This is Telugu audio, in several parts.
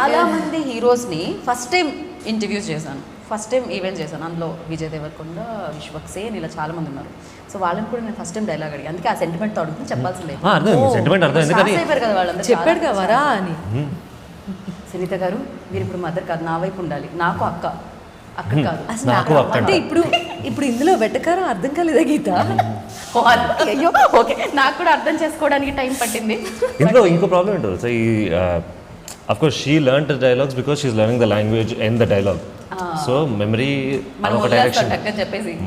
చాలా మంది హీరోస్ని ఫస్ట్ టైం ఇంటర్వ్యూస్ చేశాను, ఫస్ట్ టైం ఈవెంట్ చేశాను. అందులో విజయ్ దేవరకొండ, విశ్వక్సేన్, ఇలా చాలా మంది ఉన్నారు. సో వాళ్ళని కూడా నేను ఫస్ట్ టైం డైలాగ్ అడిగి, అందుకే ఆ సెంటిమెంట్తో అడుగుతుంది చెప్పాల్సిందే అయిపోయారు కదా వాళ్ళందరూ. చెప్పాడు కదా వరా అని. సునీత గారు మీరు ఇప్పుడు మదర్ కాదు, నా వైపు ఉండాలి, నాకు అక్క కాదు అసలు. అంటే ఇప్పుడు ఇందులో వెటకారం అర్థం కాలేదా గీత? అయ్యో ఓకే, నాకు కూడా అర్థం చేసుకోవడానికి టైం పట్టింది. ఇందులో ఇంకో ప్రాబ్లం ఏంటో సో ఈ of course she learn the dialogues because she is learning the language and the dialogue. So memory ఒక డైరెక్షన్.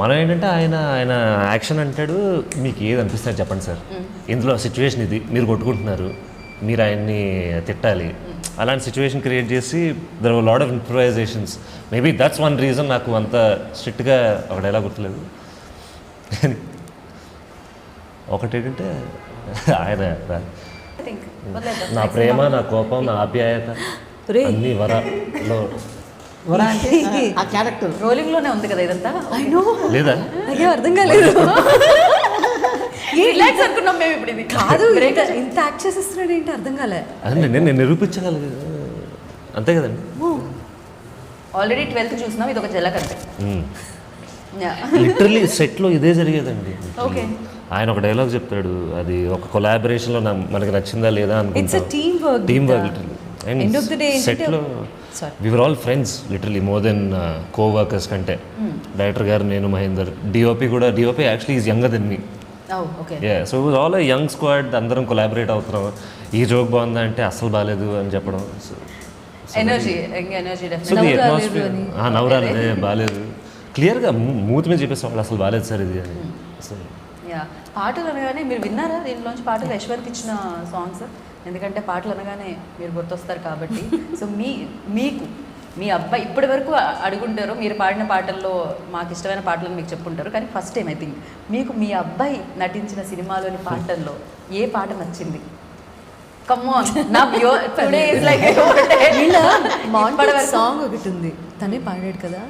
మనం ఏంటంటే ఆయన యాక్షన్ అంటాడు, మీకు ఏది అనిపిస్తే చెప్పండి సార్, ఇందులో సిచ్యువేషన్ ఇది, మీరు కొట్టుకుంటున్నారు, మీరు ఆయన్ని తిట్టాలి, అలాంటి సిచ్యువేషన్ క్రియేట్ చేసి there are lot of improvisations. Maybe that's one reason నాకు అంత స్ట్రిక్ట్గా ఒక డైలాగ్ గుర్తులేదు. ఒకటేంటంటే ఆయన నా ప్రేమ, నా కోపం, నా ఆప్యాయత అన్ని వరలో ఆ క్యారెక్టర్ రోలింగ్ లోనే ఉంది కదా ఇదంతా. లేదా అయ్యో అర్థం కాలేదు. రిలాక్స్ అనుకున్నాం మేము ఇప్పుడు. ఇది కాదు, ఇంత యాక్ట్ చేసేస్తున్నాడు ఏంటి అర్థం కాలే. అదే నేను నిరూపించగలను అంతే కదండి. ఆల్రెడీ 12th చూసినాం, ఇది ఒక జలక్ అంతే. లిటరలీ సెట్లో ఇదే జరిగేదండి. ఓకే, ఆయన ఒక డైలాగ్ చెప్తాడు, అది ఒక కొలాబరేషన్లో మనకి నచ్చిందా లేదా అనుకుంటా. Team work literally. అండ్ సెట్లో we were all friends literally more than co-workers కంటే. డైరెక్టర్ గారు, నేను, Mahender, DOP actually is younger than me. So it was all a young squad, అందరం కొలాబరేట్ అవుతున్నాం. ఈ జోక్ బాగుందా అంటే అస్సలు బాగాలేదు అని చెప్పడం. నవరాలే బాగాలేదు, క్లియర్గా మూతి మీద చెప్పేసి వాళ్ళు అసలు బాగాలేదు సార్ ఇది అని. పాటలు అనగానే మీరు విన్నారా దీంట్లోంచి పాటలు? యశ్వంత్ ఇచ్చిన సాంగ్స్, ఎందుకంటే పాటలు అనగానే మీరు గుర్తొస్తారు కాబట్టి. సో మీకు మీ అబ్బాయి ఇప్పటి వరకు అడుగుంటారు, మీరు పాడిన పాటల్లో మాకు ఇష్టమైన పాటలను మీకు చెప్పుంటారు, కానీ ఫస్ట్ టైం ఐ థింక్ మీకు మీ అబ్బాయి నటించిన సినిమాలోని పాటల్లో ఏ పాట నచ్చింది? సాంగ్ ఒకటి ఉంది, తనే పాడాడు కదా,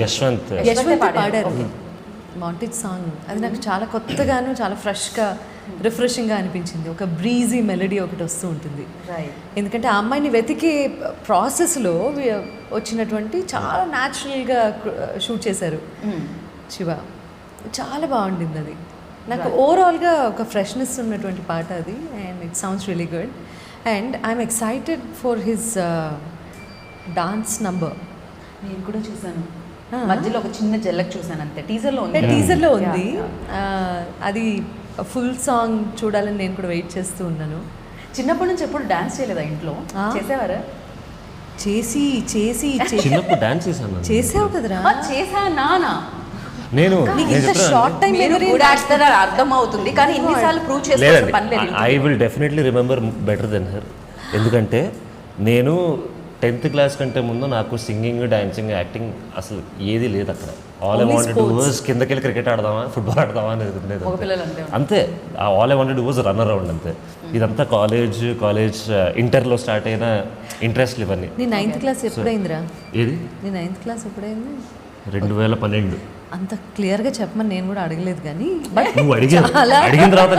యశ్వంత్ పాడారు మాంటేజ్ సాంగ్. అది నాకు చాలా కొత్తగాను చాలా ఫ్రెష్గా రిఫ్రెషింగ్గా అనిపించింది. ఒక బ్రీజీ మెలడీ ఒకటి వస్తూ ఉంటుంది. ఎందుకంటే ఆ అమ్మాయిని వెతికే ప్రాసెస్లో వచ్చినటువంటి చాలా న్యాచురల్గా షూట్ చేశారు శివ. చాలా బాగుండింది అది. నాకు ఓవరాల్గా ఒక ఫ్రెష్నెస్ ఉన్నటువంటి పాట అది. And it sounds really good. And I'm excited for his dance number. నేను కూడా చూసాను, మధ్యలో ఒక చిన్న జల్లక్ చూసాను అంతే. టీజర్లో ఉంది. అది ఫుల్ సాంగ్ చూడాలని నేను కూడా వెయిట్ చేస్తూ ఉన్నాను. చిన్నప్పటి నుంచి ఎప్పుడు డాన్స్ చేయలేదా ఇంట్లో? చేసేవారా? చిన్నప్పుడు డాన్స్ చేసావు కదరా? చేశానా? నేను షార్ట్ టైం అర్థం అవుతుంది, కానీ ఇన్నిసార్లు ప్రూవ్ చేయాలి పని లేదు. I will definitely remember better than her. ఎందుకంటే నేను 10th క్లాస్ కంటే ముందు నాకు సింగింగ్, డాన్సింగ్, యాక్టింగ్ అసలు ఏది లేదు అక్కడ. All I wanted to was కిందకెళ్ళి క్రికెట్ ఆడదామా, ఫుట్బాల్ ఆడదామా అనేది అంతే. All I wanted to was run around అంతే. ఇదంతా కాలేజ్ ఇంటర్లో స్టార్ట్ అయిన ఇంట్రెస్ట్లు ఇవన్నీ. నీ 9th క్లాస్ ఎప్పుడైందిరా? ఏది? నీ 9th క్లాస్ ఎప్పుడైంది? 2012. అంత క్లియర్గా చెప్పమని నేను కూడా అడగలేదు, కానీ నువ్వు అడిగిన తర్వాత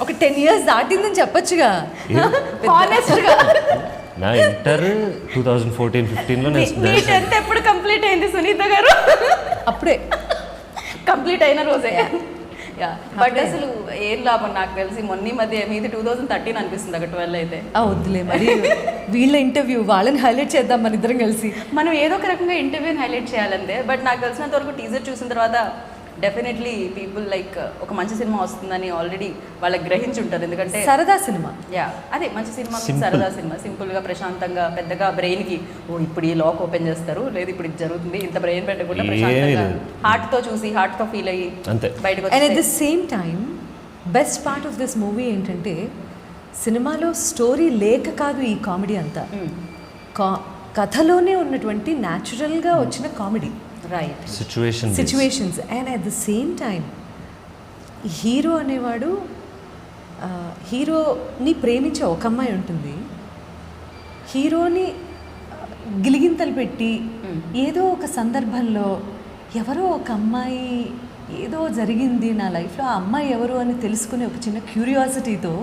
ఒక 10 years దాటిందని చెప్పొచ్చుగా. నా ఇంటర్ 2014-15లో ఎప్పుడు కంప్లీట్ అయింది సునీత గారు? అప్పుడే కంప్లీట్ అయిన రోజే. బట్ అసలు ఏం లాభం, నాకు తెలిసి మొన్న మధ్య మీది 2013 అనిపిస్తుంది, అక్కడ 12 అయితే. వద్దులే మరి, వీళ్ళ ఇంటర్వ్యూ వాళ్ళని హైలైట్ చేద్దాం మన ఇద్దరం కలిసి. మనం ఏదో ఒక రకంగా ఇంటర్వ్యూని హైలైట్ చేయాలంతే. బట్ నాకు తెలిసినంత వరకు టీజర్ చూసిన తర్వాత డెఫినెట్లీ పీపుల్ లైక్ ఒక మంచి సినిమా వస్తుందని ఆల్రెడీ వాళ్ళకి గ్రహించి ఉంటారు. ఎందుకంటే సరదా సినిమా, అదే మంచి సినిమా, సరదా సినిమా, సింపుల్గా, ప్రశాంతంగా, పెద్దగా బ్రెయిన్కి ఇప్పుడు ఈ లాక్ ఓపెన్ చేస్తారు, లేదు ఇప్పుడు ఇది జరుగుతుంది, ఇంత బ్రెయిన్ పెట్టకుండా ప్రశాంతంగా హార్ట్తో చూసి హార్ట్తో ఫీల్ అయ్యి బయటకు. And at the same time best part of this movie ఏంటంటే సినిమాలో స్టోరీ లేక కాదు ఈ కామెడీ అంతా, కథలోనే ఉన్నటువంటి న్యాచురల్గా వచ్చిన comedy. Right, situations. And at the same time hero అనేవాడు, హీరోని ప్రేమించే ఒక అమ్మాయి ఉంటుంది, హీరోని గిలిగింతలు పెట్టి ఏదో ఒక సందర్భంలో ఎవరో ఒక అమ్మాయి ఏదో జరిగింది నా లైఫ్లో, ఆ అమ్మాయి ఎవరు అని తెలుసుకునే ఒక చిన్న క్యూరియాసిటీతో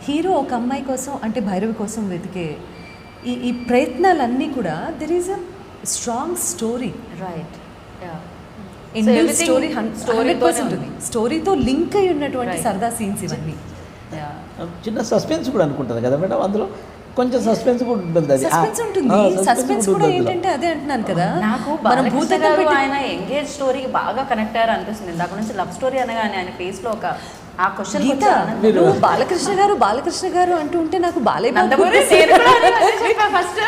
హీరో ఒక అమ్మాయి కోసం అంటే భైరవి కోసం వెతికే ఈ ప్రయత్నాలన్నీ కూడా there is a strong story. Right. Indian story 100% ఉంది. స్టోరీతో లింక్ అయి ఉన్నటువంటి సరదా సీన్స్ ఇవన్నీ. చిన్న సస్పెన్స్ కూడా అనుకుంటుంది కదా మేడం, అందులో కొంచెం సస్పెన్స్ కూడా ఉంటుంది. అది సస్పెన్స్ ఉంటుంది. సస్పెన్స్ కూడా ఏంటంటే అదే అంటున్నాను కదా, నాకు మనం బాలకృష్ణ గారు ఆయన ఎంగేజ్ స్టోరీకి బాగా కనెక్ట్ అయ్యారు అనిపిస్తుంది. దాని నుంచి లవ్ స్టోరీ అనగానే ఆయన ఫేస్ లో ఒక ఆ క్వశ్చన్ గీత, నువ్వు బాలకృష్ణ గారు అంటూ ఉంటే నాకు బాలయ్య ఫస్ట్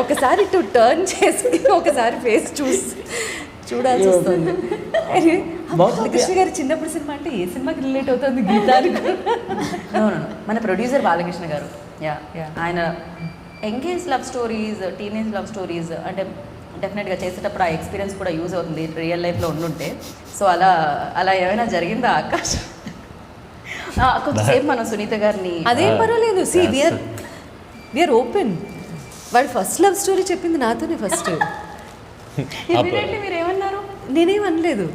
ఒకసారి ఇటు టర్న్ చేసి ఒకసారి ఫేస్ చూడాల్సి వస్తుంది. బాలకృష్ణ గారు చిన్నప్పుడు సినిమా అంటే ఏ సినిమాకి రిలేట్ అవుతుంది గీత? మన ప్రొడ్యూసర్ బాలకృష్ణ గారు, ఆయన engage love stories, teenage love stories అంటే డెఫినెట్గా చేసేటప్పుడు ఆ ఎక్స్పీరియన్స్ కూడా యూజ్ అవుతుంది రియల్ లైఫ్లో ఉండుంటే. సో అలా ఏమైనా జరిగిందా ఆకాష్? కొంచెంసేపు మనం సునీత గారిని అదేం పర్వాలేదు. See we are open. వాడు ఫస్ట్ లవ్ స్టోరీ చెప్పింది నాతోనే ఫస్ట్. ఇమ్మీడియట్లీ మీరు ఏమన్నారు? నేనేం అనలేదు.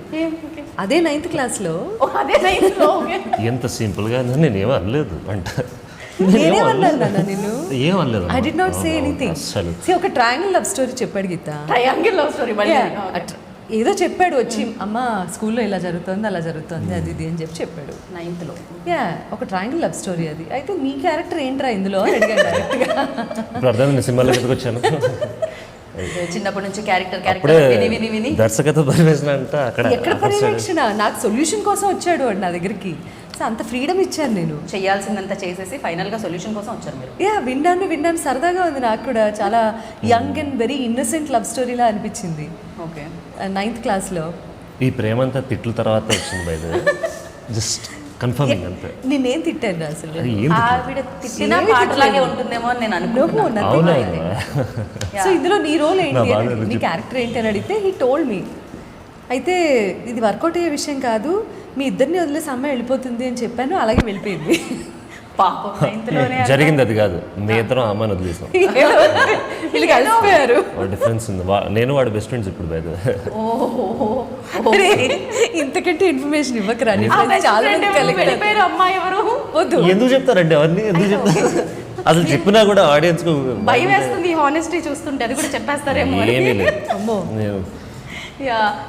అదే 9th క్లాస్లో. అదే 9th లో ఎంత సింపుల్గా నేనేం అనలేదు అంట. నేనేమన్నాను నేను? ఏమనలేదు. I did not say anything. ఒక ట్రయాంగిల్ లవ్ స్టోరీ చెప్పాడు గీత. ట్రయాంగిల్ లవ్ స్టోరీ ఏదో చెప్పాడు వచ్చి, అమ్మ స్కూల్లో ఇలా జరుగుతుంది అలా జరుగుతుంది అది ఇది అని చెప్పాడు 9th లో. ఒక ట్రయాంగిల్ లవ్ స్టోరీ అది. అయితే మీ క్యారెక్టర్ ఏంట్రా ఇందులో అని అడిగాడు డైరెక్ట్గా. ఇప్పుడు అర్థం సినిమాలో ఎందుకు వచ్చాను. చిన్నప్పటి నుంచి క్యారెక్టర్ అప్పుడే విని దర్శకత్వ పర్యవేక్షణ అంటే ఎక్కడ పర్యవేక్షణ, నాకు సొల్యూషన్ కోసం వచ్చాడు వాడు నా దగ్గరికి. సో అంత ఫ్రీడమ్ ఇచ్చాను నేను. చేయాల్సిందంతా చేసేసి ఫైనల్గా సొల్యూషన్ కోసం వచ్చారు మీరు. విన్నాను సరదాగా ఉంది నాకు కూడా. చాలా young and very innocent love స్టోరీలా అనిపించింది. ఓకే. 9th క్లాస్లో. ఈ ప్రేమంతా తిట్ల తర్వాత వచ్చింది by the way. Just confirming అంతే. నేనేం తిట్టాను అసలు? ఆవిడ తిట్టిన పాటలాగే ఉంటుందేమో అని నేను అనుకున్నాను. సో ఇందులో నీ రోల్ ఏంటి, నీ క్యారెక్టర్ ఏంటి అని అడిగితే హీ టోల్డ్ మీ. అయితే ఇది వర్కౌట్ అయ్యే విషయం కాదు, మీ ఇద్దరిని వదిలేసి అమ్మాయి వెళ్ళిపోతుంది అని చెప్పాను. అలాగే వెళ్ళిపోయింది. జరిగింది అది కాదు, మీ ఇద్దరం అమ్మాయిని వదిలేసాం. వీళ్ళు కలిసిపోయారు. డిఫరెన్స్ ఉంది. నేను వాడు బెస్ట్ ఫ్రెండ్స్ ఇప్పుడు బై ద వే. ఇంతకంటే ఇన్ఫర్మేషన్ ఇవ్వకరా. చాలా అమ్మాయి ఎవరు వద్దు. ఎందుకు చెప్తారండి అవన్నీ? ఎందుకు చెప్తారు? అసలు చెప్పినా కూడా ఆడియన్స్ కు భయం వేస్తుంది. హానెస్టీ చూస్తుంటే అది కూడా చెప్పేస్తారేమో. ఏమీ లేదు. అమ్మో.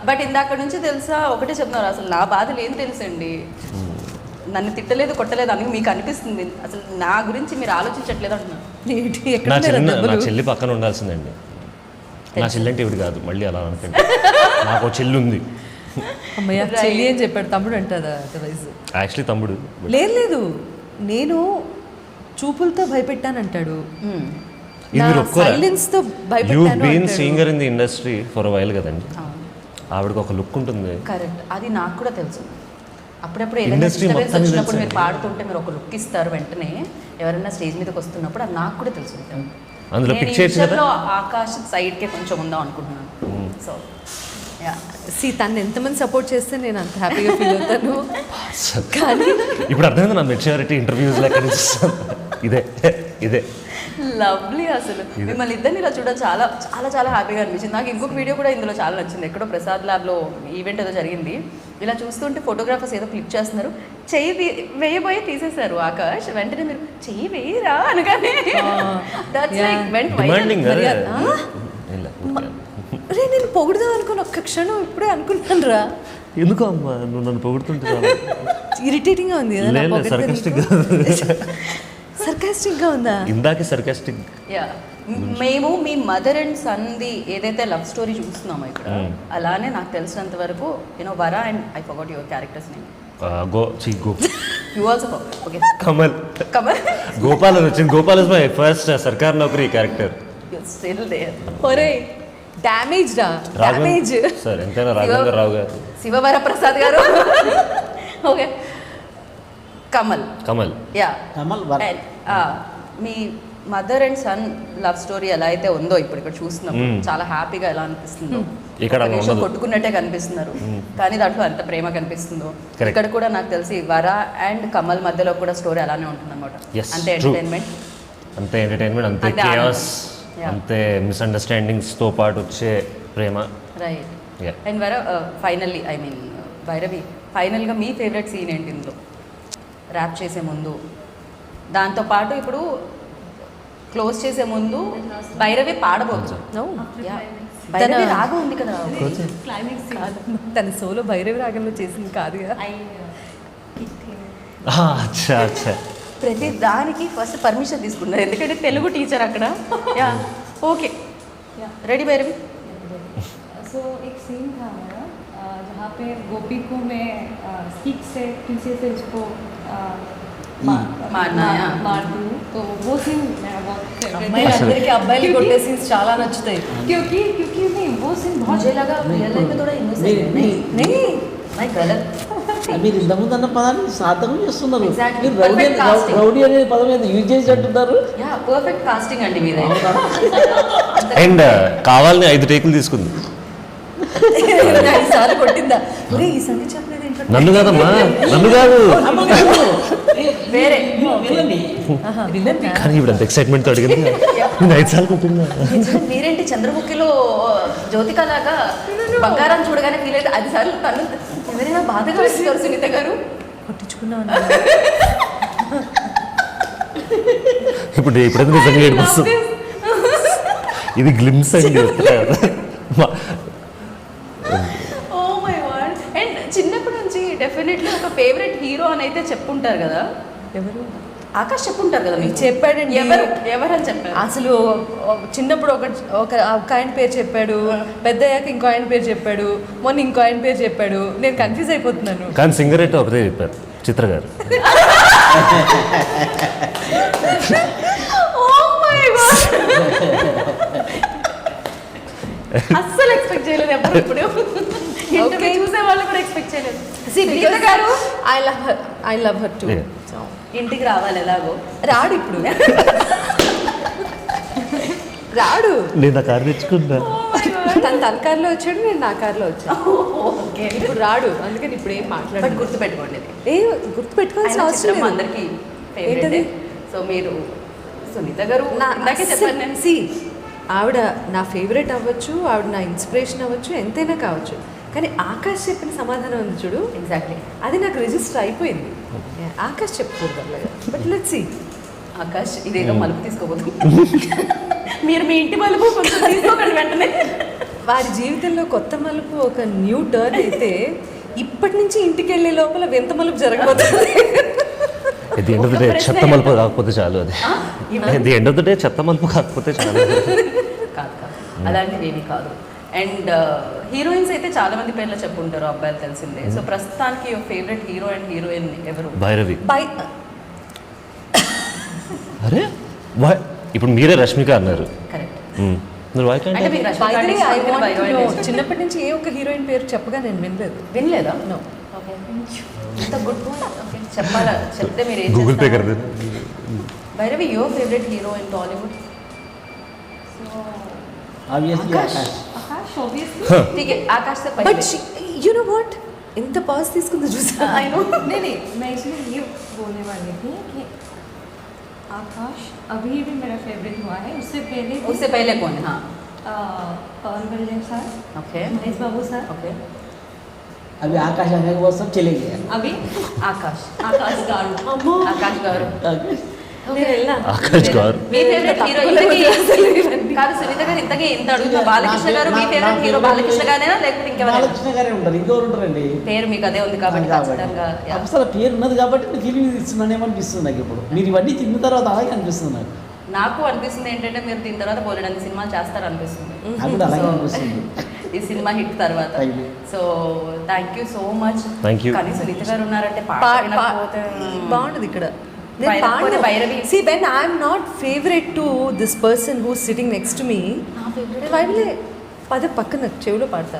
బట్ ఇందాక నుంచి తెలుసా ఒకటే చెప్తున్నారు, అసలు నా బాధలు ఏం తెలుసండి. నన్ను తిట్టలేదు కొట్టలేదు అని మీకు అనిపిస్తుంది, అసలు నా గురించి మీరు ఆలోచించట్లేదు అంటున్నాను. నా చెల్లి పక్కన ఉండాల్సిందండి. నా చెల్లి అంటే ఇవి కాదు, మళ్ళీ అలా అనుకోండి. నాకు చెల్లి ఉంది. అమ్మయ్య చెల్లి అని చెప్పాడు. తమ్ముడు అంటారా? యాక్చువల్లీ తమ్ముడు లేదు, నేను చూపులతో భయపెట్టానంటాడు. సైలెన్స్ తో భయపెట్టాను. You been singer in the industry for a while కదండి. ఆవిడకి ఒక లుక్ ఉంటుంది. కరెక్ట్, అది నాకు కూడా తెలుసు. అప్పుడప్పుడు ఏదైనా డిస్టర్బెన్స్ వచ్చినప్పుడు మీరు పాడుతుంటే మీరు ఒక లుక్ ఇస్తారు వెంటనే, ఎవరైనా స్టేజ్ మీదకి వస్తున్నప్పుడు. అది నాకు కూడా తెలుసు. అందులో పిక్చర్లో ఆకాశ్ సైడ్కే కొంచెం ఉందాం అనుకుంటున్నాను. సో తను ఎంతమంది సపోర్ట్ చేస్తే నేను అంత హ్యాపీగా ఫీల్ అవుతాను. కానీ ఇప్పుడు అర్థమైంది నా మెచ్యూరిటీ ఇంటర్వ్యూస్ లెక్క ఇదే లవ్లీ. అసలు మిమ్మల్ని ఇద్దరిని ఇలా చూడడం చాలా చాలా చాలా హ్యాపీగా అనిపించింది. నాకు ఇంకొక వీడియో కూడా ఇందులో చాలా నచ్చింది. ఎక్కడో ప్రసాద్ ల్యాబ్లో ఈవెంట్ ఏదో జరిగింది. ఇలా చూస్తుంటే ఫోటోగ్రాఫర్స్ ఏదో క్లిక్ చేస్తున్నారు, చెయ్యి వేయబోయి తీసేశారు ఆకాష్. వెంటనే మీరు చెయ్యి వేయరా అనగానే నేను పొగుడుదాం అనుకుని ఒక్క క్షణం ఇప్పుడే అనుకుంటాను రా. ఎందుకు అమ్మా నువ్వు నన్ను పొగుడుతుంటే ఇరిటేటింగ్ గా ఉంది. సర్కాస్టిక్ గా ఉందా? ఇందాకే సర్కాస్టిక్. మేము మీ మదర్ అండ్ సన్ది ఏదైతే లవ్ స్టోరీ చూస్తున్నామో ఇక్కడ, అలానే నాకు తెలిసినంత వరకు Vara and I forgot your characters name. Gopal వచ్చింది. Gopal is my first Sarkar Naukari character. Damage రా, డ్యామేజ్ సార్. ఎంతైనా రాఘవేంద్ర రావు గారు, శివవర ప్రసాద్ గారు. ఓకే, కమల్. మీ mother and son love story ఎలా అయితే ఉందో ఇప్పుడు ఇక్కడ చూస్తున్నాం, చాలా హ్యాపీగా ఎలా అనిపిస్తుందో. ఇక్కడ కొట్టుకున్నట్టే కనిపిస్తున్నారు, కానీ దాంట్లో ఎంత ప్రేమ కనిపిస్తుందో. ఇక్కడ కూడా నాకు తెలిసి వర అండ్ కమల్ మధ్యలో కూడా స్టోరీ అలానే ఉంటుంది అనమాట. అంతే ఎంటర్టైన్మెంట్, అంతే కేయాస్, అంతే మిస్అండర్స్టాండింగ్స్ తో పాటు వచ్చే ప్రేమ. Right. Yeah. And finally I mean Bhairavi ఫైనల్గా మీ ఫేవరెట్ సీన్ ఏంటి ఇందులో ర్యాప్ చేసే ముందు దాంతోపాటు ఇప్పుడు క్లోజ్ చేసే ముందు భైరవి పాడబోతుంది No. Yeah. భైరవి రాగం ఉంది కదా తన సోలో భైరవి రాగంలో చేసింది కాదుగా. అచ్చా అచ్చా. ప్రతి దానికి ఫస్ట్ పర్మిషన్ తీసుకున్నారు ఎందుకంటే తెలుగు టీచర్ అక్కడ యా ఓకే రెడీ భైరవి सो एक सीन था हमारा जहाँ पे गोपी को मैं स्टिक से पीछे से उसको मारना है, हाँ। मारती हूँ तो वो सीन मेरा बहुत फेवरेट అమ్మాయిలందరికీ అబ్బాయిలు కొట్టే సీన్స్ చాలా నచ్చుతాయి. क्योंकि क्योंकि नहीं वो सीन बहुत मुझे लगा रियल लाइफ में थोड़ा innocent है नहीं नहीं गलत మీరు ఇంతకుముందు అన్న పదాన్ని సార్థకం చేస్తున్నారు. Exactly. మీరు రౌడీ Perfect casting. రౌడీ అనే పదం ఏదో యూజ్ చేసినట్టున్నారు. యా పర్ఫెక్ట్ కాస్టింగ్ అండి మీదే అండ్ కావాలని 5 టేకులు తీసుకుంది. 5 సార్లు కొట్టిందా? ఒరే ఈ సంగతి చెప్పలేదు ఏంటో. నన్ను కాదమ్మా, నన్ను కాదు. వేరే వెళ్ళండి. విలన్ కానీ ఇప్పుడు అంత ఎక్సైట్మెంట్తో అడిగింది. నేను 5 సార్లు కొట్టిందా? మీరేంటి చంద్రముఖిలో జ్యోతిక లాగా బంగారం చూడగానే ఫీల్ అయితే 10 సార్లు తను ఎవరైనా బాధగా వేస్తారు సునీత గారు కొట్టించుకున్నావు. ఇప్పుడు ఎప్పుడైతే నిజంగా ఏడిపిస్తుంది. ఇది గ్లిమ్స్ అండి. ఓ మై గాడ్ అండ్ చిన్నప్పటి నుంచి డెఫినెట్లీ ఒక ఫేవరెట్ హీరో అని అయితే చెప్పుంటారు కదా ఎవరు ఆకాష్ చెప్పుంటారు కదా మీకు చెప్పాడండి. ఎవరు అని చెప్పారు అసలు చిన్నప్పుడు ఒక ఆయన పేరు చెప్పాడు, పెద్ద అయ్యాక ఇంకో ఆయన పేరు చెప్పాడు, మొన్న ఇంకో ఆయన పేరు చెప్పాడు. నేను కన్ఫ్యూజ్ అయిపోతున్నాను. కానీ సింగర్ అయితే ఒకటే చెప్పారు, చిత్ర గారు. ఓ మై గాడ్ అస్సలు ఎక్స్పెక్ట్ చేయలేదు ఎప్పుడు ఇప్పుడు ఇంటర్వ్యూ చూసే వాళ్ళు కూడా ఎక్స్పెక్ట్ చేయలేదు గీత గారు I love her to. Yeah. ఇంటికి రావాలి ఎలాగో రాడు ఇప్పుడు. రాడు. నేను నా కారు తెచ్చుకున్నా. తన కార్లో వచ్చాడు, నేను నా కార్లో వచ్చాను. ఓకే ఇప్పుడు రాడు, అందుకని ఇప్పుడు ఏం బట్ మాట్లాడు. గుర్తుపెట్టుకోండి గుర్తుపెట్టుకోవాల్సిన అవసరం చిత్రం లేదు. అందరికి ఏంటది? సో మీరు సునీత గారు నా ఇందాకే చెప్పాను నేను సి ఆవిడ నా ఫేవరెట్ అవ్వచ్చు, ఆవిడ నా ఇన్స్పిరేషన్ అవ్వచ్చు, ఎంతైనా కావచ్చు. కానీ ఆకాష్ చెప్పిన సమాధానం ఉంది చూడు, ఎగ్జాక్ట్లీ అది నాకు రిజిస్టర్ అయిపోయింది. ఆకాష్ చెప్పకూడదు అలాగా. But let's see. ఆకాష్ ఇదేదో మలుపు తీసుకోవద్దు మీరు మీ ఇంటి మలుపు కొంచెం తీసుకోకండి వెంటనే వారి జీవితంలో కొత్త మలుపు ఒక న్యూ టర్న్ అయితే ఇప్పటి నుంచి ఇంటికి వెళ్ళే లోపల వింత మలుపు జరగబోతుంది. At the end of the day చెత్త మలుపు కాకపోతే చాలు. అది at the end of the day చెత్త మలుపు కాకపోతే చాలు. కాదు అలాంటివి ఏమీ కాదు. అండ్ హీరోయిన్స్ అయితే చాలా మంది పేర్లు చెప్పుంటారు అబ్బాయిలు తెలిసిందే. సో ప్రస్తుతానికి ఫేవరెట్ హీరో అండ్ హీరోయిన్ ఎవరు? భైరవి. బై అరే ఇప్పుడు మీరే రష్మిక అన్నారు. కరెక్ట్ మీరు why can't అంటే I? మీకు బై రష్మిక ద అంటే వే ఇష్టం, ఐ అందుకని వాంట్ టు భైరవి నో. అంటే ఇష్టం. చిన్నప్పటి నుంచి ఏ ఒక్క హీరోయిన్ పేరు చెప్పగా నేను వినలేదు. వినలేదా? నో. ఓకే ఇంత గుడ్ ఓకే చెప్పాలా చెప్తే మీరు ఏం గూగుల్ పే చేస్తారు? కర్ Bhairavi your favourite hero in Tollywood? Obviously, Akash. Akash. Akash obviously ठीक है आकाश से బట్ पहले యు నో వాట్, ఎంత పాజ్ తీసుకుందో చూసా. आई नो नहीं नहीं मैं इसलिए ये बोलने वाली थी कि आकाश अभी भी मेरा फेवरेट हुआ है उससे पहले भी, उससे पहले कौन है? हाँ पवन कल्याण सर ओके महेश बाबू सर ओके अभी आकाश आने के बाद सब चले गए. अभी आकाश आकाश गारू आकाश गाరు Akash. నేను వెళ్ళా. ఆకాష్ గారు. మీ ఫేవరెట్ హీరో ఇంతకీ కాదు సునీత గారు ఇంతకీ ఇంత అడుగుతా బాలకృష్ణ గారు మీ ఫేవరెట్ హీరో బాలకృష్ణ గారేనా లేకపోతే ఇంకెవరైనా? బాలకృష్ణ గారే ఉంటారు, ఇంకెవరు ఉంటారండి? పేరు మీకు అదే ఉంది కాబట్టి ఖచ్చితంగా yeah. అసలు పేరు ఉన్నది కాబట్టి నేను ఫీలింగ్ ఇస్తున్నానేమో అనిపిస్తుంది నాకు ఇప్పుడు. మీరు ఇవన్నీ తిన్న తర్వాత అలాగే అనిపిస్తుంది నాకు. నాకు అనిపిస్తుంది ఏంటంటే మీరు దీని తర్వాత బోలెడన్ని సినిమాలు చేస్తారు అనిపిస్తుంది నాకు కూడా అలాగే So, అనిపిస్తుంది. ఈ సినిమా హిట్ తర్వాత Thank you. So thank you so much. Thank you. కానీ సునీత గారు ఉన్నారంటే పాట వినకపోతే బాగుండదు ఇక్కడ. Bhairavi Bhairavi See, when I'm not favorite to this person who's sitting next to me, వైపులే పక్కన చెవిలో పాడతా.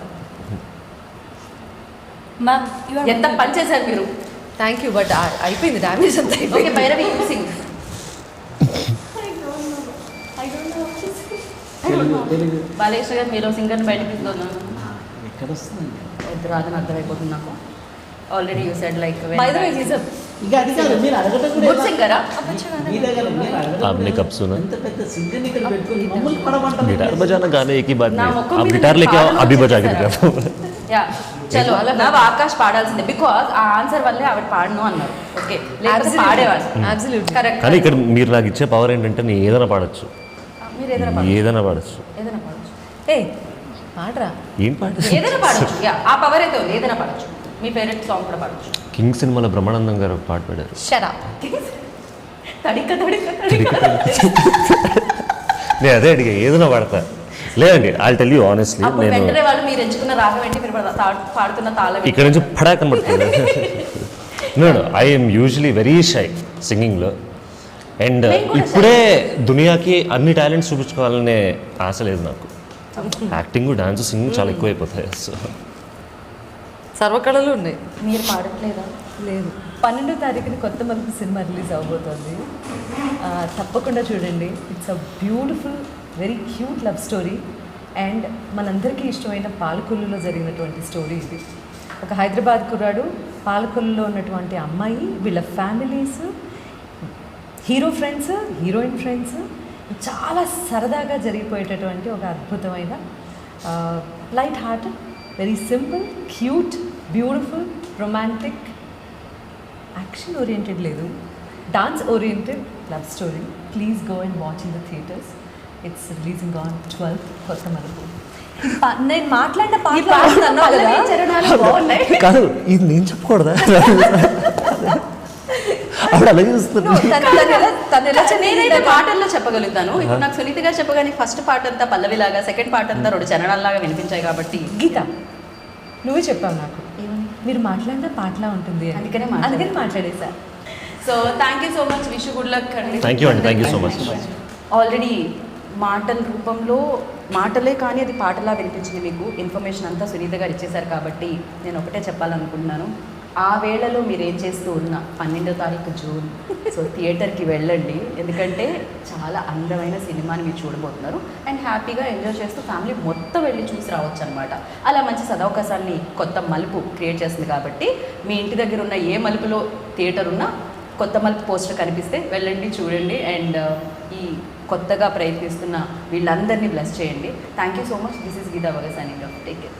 मैम यू आर ఎంత పని చేశారు మీరు. థ్యాంక్ యూ, బట్ అయిపోయింది డ్యామేజ్ అంతా ఓకే అయిపోయింది. భైరవి సింగ్ తెలుగు బాలకృష్ణ గారు మీరు సింగర్ బయటకు తీసుకున్నాను ఎక్కడ వస్తుంది? ఇద్దరు అదని అర్థమైపోతుంది నాకు. Already you said like By the way, he's a ఇంకా అది కాదు మీరు అడగటం కూడా గుడ్ సింగరా? మీ దగ్గర మీరు అడగటం आपने కూడా कब सुना? ఎంత పెద్ద సింగర్ ఇక్కడ పెట్టుకొని మమ్మల్ని పడమంటారు. गिटार बजाना गाने एक ही बात నా नहीं ముఖం आप మీద गिटार మీరు लेके आओ పాటలు अभी बजा के వచ్చేసారా? दिखाता యా చలో నా ఆకాష్ పాడాల్సిందే బికాజ్ ఆ ఆన్సర్ వల్లే ఆవిడ పాడను అన్నారు. ఓకే లేకపోతే పాడేవాళ్ళు. Absolutely. కరెక్ట్. కానీ ఇక్కడ మీరు నాకు ఇచ్చే పవర్ ఏంటంటే నేను ఏదైనా పాడొచ్చు మీరు ఏదైనా పాడచ్చు. ఏదైనా పాడొచ్చు ఏదైనా పాడచ్చు. ఏ పాడరా. ఏం పాట ఏదైనా పాడచ్చు. యా ఆ పవర్ అయితే ఉంది. ఏదైనా పాడచ్చు. మీ ఫేవరెట్ సాంగ్ కూడా పాడచ్చు. కింగ్ సినిమాలో బ్రహ్మానందం గారు ఒక పాట పాడారు షరా. తడిక తడిక తడిక. నేను అదే అడిగా ఏదైనా పాడతా లేదండి ఐ టెల్ యూ ఆనెస్ట్లీ అప్పుడు నేను వెంటనే వాళ్ళు మీరు ఎంచుకున్న రాగం ఏంటి, మీరు పాడుతున్న తాళం ఏంటి? ఇక్కడ నుంచి పడా కనబడుతుంది నేను ఐఎమ్ యూజువలీ వెరీ షై సింగింగ్లో అండ్ నేను కూడా ఇప్పుడే దునియాకి అన్ని టాలెంట్స్ చూపించుకోవాలనే ఆశ లేదు నాకు యాక్టింగ్ డాన్స్ సింగింగ్ చాలా ఎక్కువైపోతాయి సో సర్వకళలు ఉన్నాయి. మీరు పాడట్లేదా? లేదు. 12వ తారీఖున కొత్త మలుపు సినిమా రిలీజ్ అవబోతోంది. తప్పకుండా చూడండి. It's a beautiful very cute love story and మనందరికీ ఇష్టమైన పాలకొల్లులో జరిగినటువంటి స్టోరీ ఇది. ఒక హైదరాబాద్ కుర్రాడు, పాలకొల్లులో ఉన్నటువంటి అమ్మాయి, వీళ్ళ families, hero friends, heroine friends, చాలా సరదాగా జరిగిపోయేటటువంటి ఒక అద్భుతమైన light heart, very simple, cute, beautiful, romantic, action oriented లేదు, dance oriented love story. Please go and watch in the theatres. It's releasing on 12th కొత్త మలుపు. నేను మాట్లాడిన ఈ పాటలు అన్నావు కదా, చరణాలు బాగున్నాయి. కాదు ఇది నేను చెప్పకూడదా అప్పుడు అలా చూస్తున్నా నేనైతే పాటల్లో చెప్పగలుగుతాను. ఇప్పుడు నాకు సునీత గారు చెప్పగానే ఫస్ట్ పాట అంతా పల్లవిలాగా, సెకండ్ పాట అంతా 2 చరణాలలాగా వినిపించాయి కాబట్టి. గీత నువ్వే చెప్పావు నాకు, మీరు మాట్లాడిన పాటలా ఉంటుంది అని. అందుకని మాట్లాడేసా. So thank you so much. Wish good luck అండి. థ్యాంక్ యూ అండి thank you so much already మాటల రూపంలో మాటలే కానీ అది పాటలా వినిపించింది. మీకు ఇన్ఫర్మేషన్ అంతా సునీత గారు ఇచ్చేశారు కాబట్టి నేను ఒకటే చెప్పాలనుకుంటున్నాను. ఆ వేళలో మీరు ఏం చేస్తూ ఉన్నా 12వ తారీఖు జూన్ సో థియేటర్కి వెళ్ళండి. ఎందుకంటే చాలా అందమైన సినిమాని మీరు చూడబోతున్నారు అండ్ హ్యాపీగా ఎంజాయ్ చేస్తూ ఫ్యామిలీ మొత్తం వెళ్ళి చూసి రావచ్చు అనమాట. అలా మంచి సదవకాశాన్ని కొత్త మలుపు క్రియేట్ చేస్తుంది కాబట్టి మీ ఇంటి దగ్గర ఉన్న ఏ మలుపులో థియేటర్ ఉన్నా కొత్త మలుపు పోస్టర్ కనిపిస్తే వెళ్ళండి, చూడండి అండ్ ఈ కొత్తగా ప్రయత్నిస్తున్న వీళ్ళందరినీ బ్లెస్ చేయండి. Thank you so much. This is Geeta వగ సైనింగ్ ఆఫ్. Take care.